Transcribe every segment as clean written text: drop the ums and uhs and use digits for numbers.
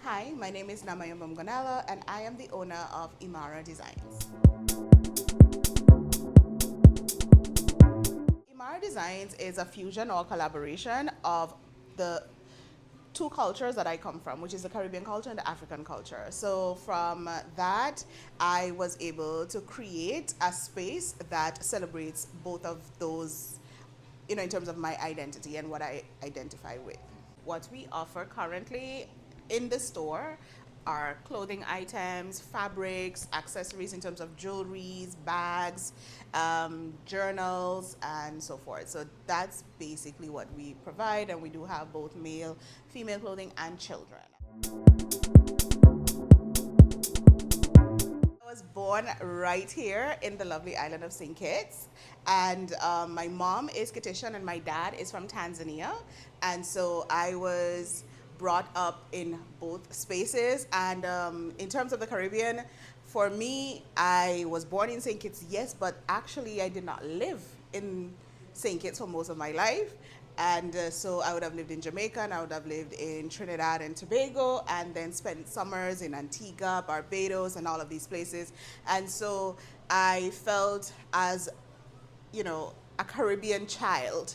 Hi, my name is Namayam Gonella, and I am the owner of Imara Designs. Imara Designs is a fusion or collaboration of the two cultures that I come from, which is the Caribbean culture and the African culture. So from that, I was able to create a space that celebrates both of those, in terms of my identity and what I identify with. What we offer currently in the store are clothing items, fabrics, accessories in terms of jewelries, bags, journals, and so forth. So that's basically what we provide, and we do have both male, female clothing, and children. I was born right here in the lovely island of St. Kitts, and my mom is Kittian and my dad is from Tanzania, and so I was brought up in both spaces. And in terms of the Caribbean, for me, I was born in St. Kitts, yes, but actually I did not live in St. Kitts for most of my life. And so I would have lived in Jamaica, and I would have lived in Trinidad and Tobago, and then spent summers in Antigua, Barbados, and all of these places. And so I felt as, a Caribbean child,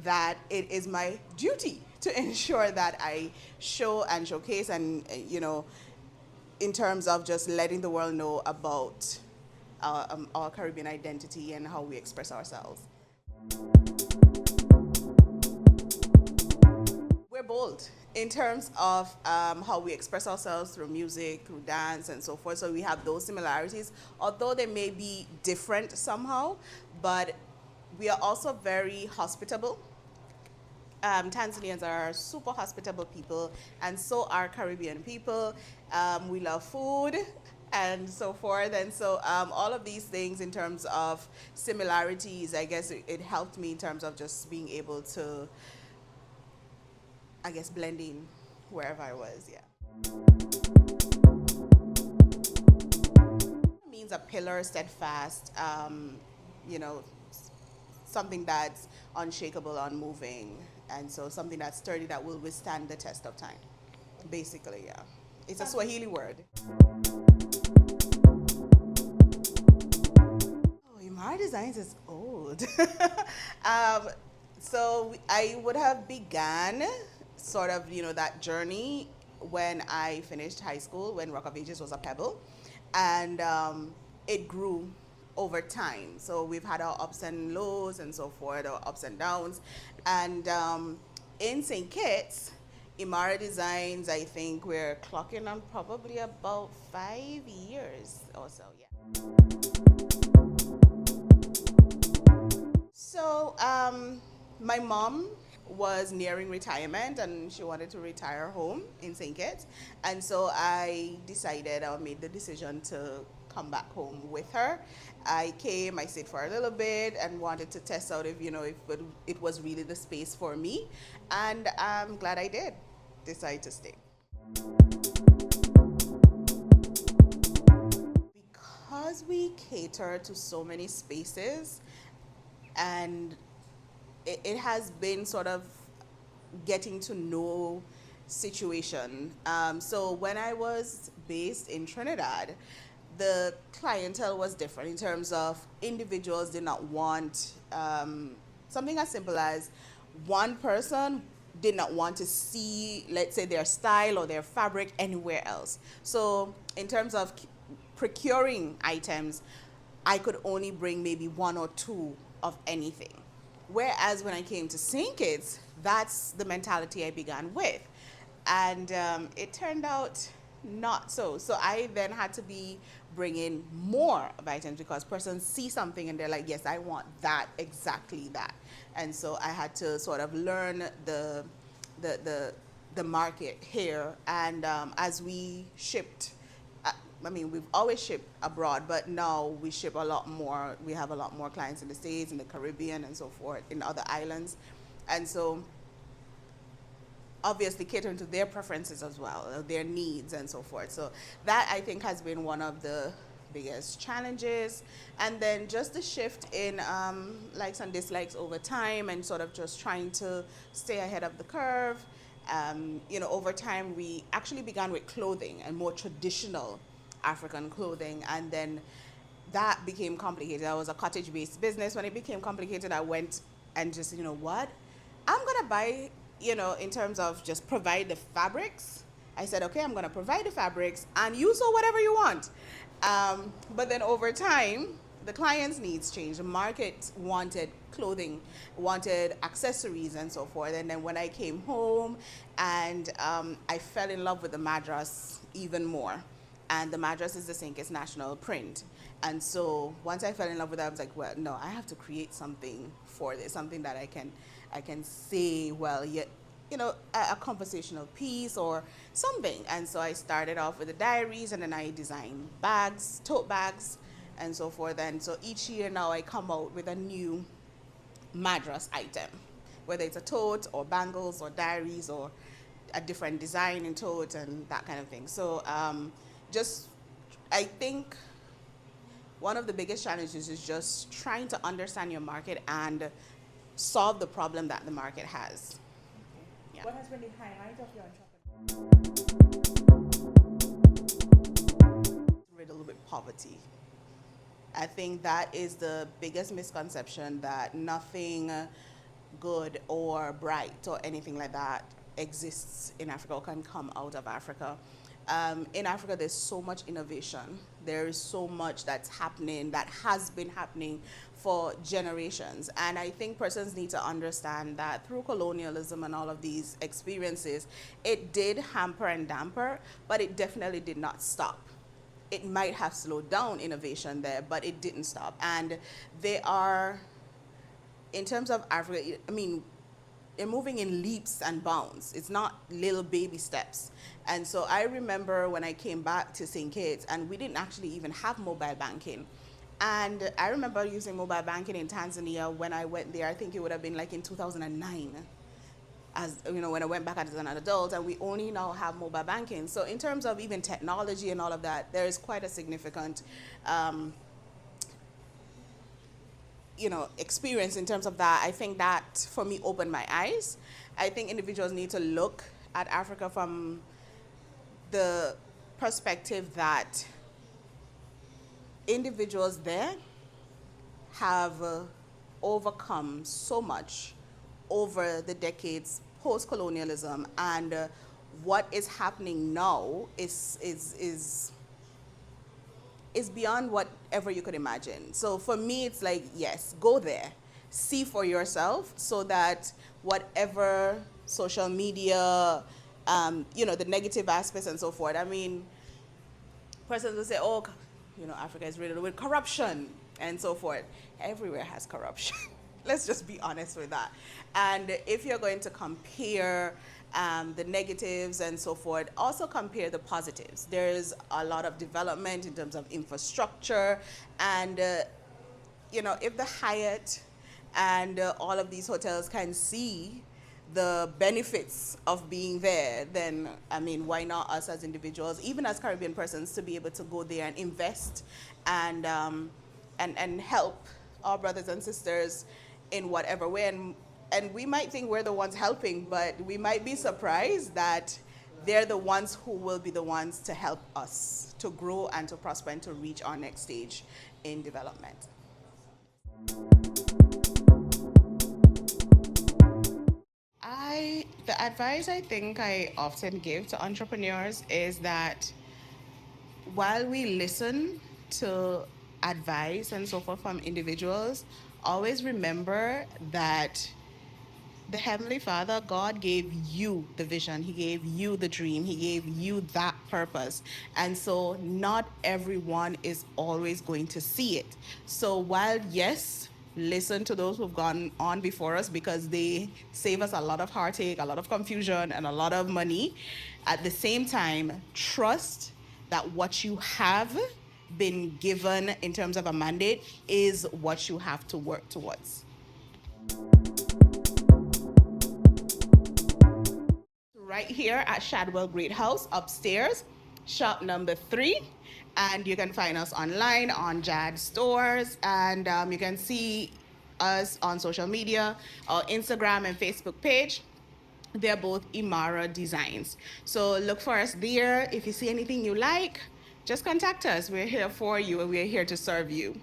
that it is my duty to ensure that I show and showcase and, in terms of just letting the world know about our Caribbean identity and how we express ourselves. We're bold in terms of how we express ourselves through music, through dance, and so forth. So we have those similarities, although they may be different somehow, but we are also very hospitable. Tanzanians are super hospitable people, and so are Caribbean people. We love food and so forth. And so, all of these things, in terms of similarities, I guess it helped me in terms of just being able to, I guess, blend in wherever I was. Yeah. It means a pillar, steadfast, you know, something that's unshakable, unmoving, and so something that's sturdy that will withstand the test of time. Basically, yeah. It's a Swahili word. Oh, Imara Designs is old. um, so I would have began sort of, that journey when I finished high school, when Rock of Ages was a pebble, and it grew over time. So we've had our ups and lows and so forth, our ups and downs, and in St. Kitts, Imara Designs, I think we're clocking on probably about 5 years or so. Yeah. So, my mom was nearing retirement and she wanted to retire home in St. Kitts. And so I decided, I made the decision to come back home with her. I came, I stayed for a little bit and wanted to test out if, if it was really the space for me. And I'm glad I did decide to stay. Because we cater to so many spaces, and it has been sort of getting to know situation. So when I was based in Trinidad, the clientele was different in terms of individuals did not want something as simple as one person did not want to see, let's say, their style or their fabric anywhere else. So in terms of procuring items, I could only bring maybe one or two of anything. Whereas when I came to St. Kitts, that's the mentality I began with. And it turned out not so. So I then had to be bringing more of items because persons see something and they're like, yes, I want that, exactly that. And so I had to sort of learn the market here. And as we shipped, I mean, we've always shipped abroad, but now we ship a lot more. We have a lot more clients in the States, in the Caribbean, and so forth, in other islands. And so, obviously, catering to their preferences as well, their needs, and so forth. So, that I think has been one of the biggest challenges. And then just the shift in likes and dislikes over time, and sort of just trying to stay ahead of the curve Over time we actually began with clothing and more traditional African clothing, and then that became complicated. I was a cottage-based business. When it became complicated, I went and just, what? I'm gonna buy, in terms of just provide the fabrics. I said, okay, I'm gonna provide the fabrics and you sew whatever you want. But then over time, the client's needs changed. The market wanted clothing, wanted accessories, and so forth. And then when I came home, and I fell in love with the madras even more. And the madras is the Sinkis national print. And so once I fell in love with that, I was like, well, no, I have to create something for this, something that I can say, well, yet, a conversational piece or something. And so I started off with the diaries, and then I designed bags, tote bags, and so forth. And so each year now I come out with a new madras item, whether it's a tote or bangles or diaries or a different design in tote and that kind of thing. So just, I think one of the biggest challenges is just trying to understand your market and solve the problem that the market has. Yeah. What has been the highlight of your entrepreneur? Riddled with poverty. I think that is the biggest misconception, that nothing good or bright or anything like that exists in Africa or can come out of Africa. In Africa, there's so much innovation. There is so much that's happening, that has been happening for generations. And I think persons need to understand that through colonialism and all of these experiences, it did hamper and damper, but it definitely did not stop. It might have slowed down innovation there, but it didn't stop. And they are, in terms of Africa, I mean, they're moving in leaps and bounds. It's not little baby steps. And so I remember when I came back to St. Kitts, and we didn't actually even have mobile banking. And I remember using mobile banking in Tanzania when I went there. I think it would have been like in 2009, when I went back as an adult, and we only now have mobile banking. So in terms of even technology and all of that, there is quite a significant experience in terms of that. I think that for me opened my eyes. I think individuals need to look at Africa from the perspective that individuals there have overcome so much over the decades post-colonialism, and what is happening now is beyond whatever you could imagine. So for me, it's like, yes, go there, see for yourself, so that whatever social media, the negative aspects and so forth. I mean, persons will say, oh, Africa is riddled with corruption and so forth. Everywhere has corruption. Let's just be honest with that. And if you're going to compare the negatives and so forth, also compare the positives. There's a lot of development in terms of infrastructure, and if the Hyatt and all of these hotels can see the benefits of being there, then I mean, why not us as individuals, even as Caribbean persons, to be able to go there and invest and help our brothers and sisters in whatever way. And we might think we're the ones helping, but we might be surprised that they're the ones who will be the ones to help us to grow and to prosper and to reach our next stage in development. The advice I think I often give to entrepreneurs is that while we listen to advice and so forth from individuals, always remember that the Heavenly Father, God, gave you the vision. He gave you the dream. He gave you that purpose. And so not everyone is always going to see it. So while, yes, listen to those who've gone on before us, because they save us a lot of heartache, a lot of confusion, and a lot of money, at the same time, trust that what you have been given in terms of a mandate is what you have to work towards. Right here at Shadwell Great House upstairs, shop number 3. And you can find us online on JAD stores, and you can see us on social media, our Instagram and Facebook page. They're both Imara Designs. So look for us there. If you see anything you like, just contact us. We're here for you and we're here to serve you.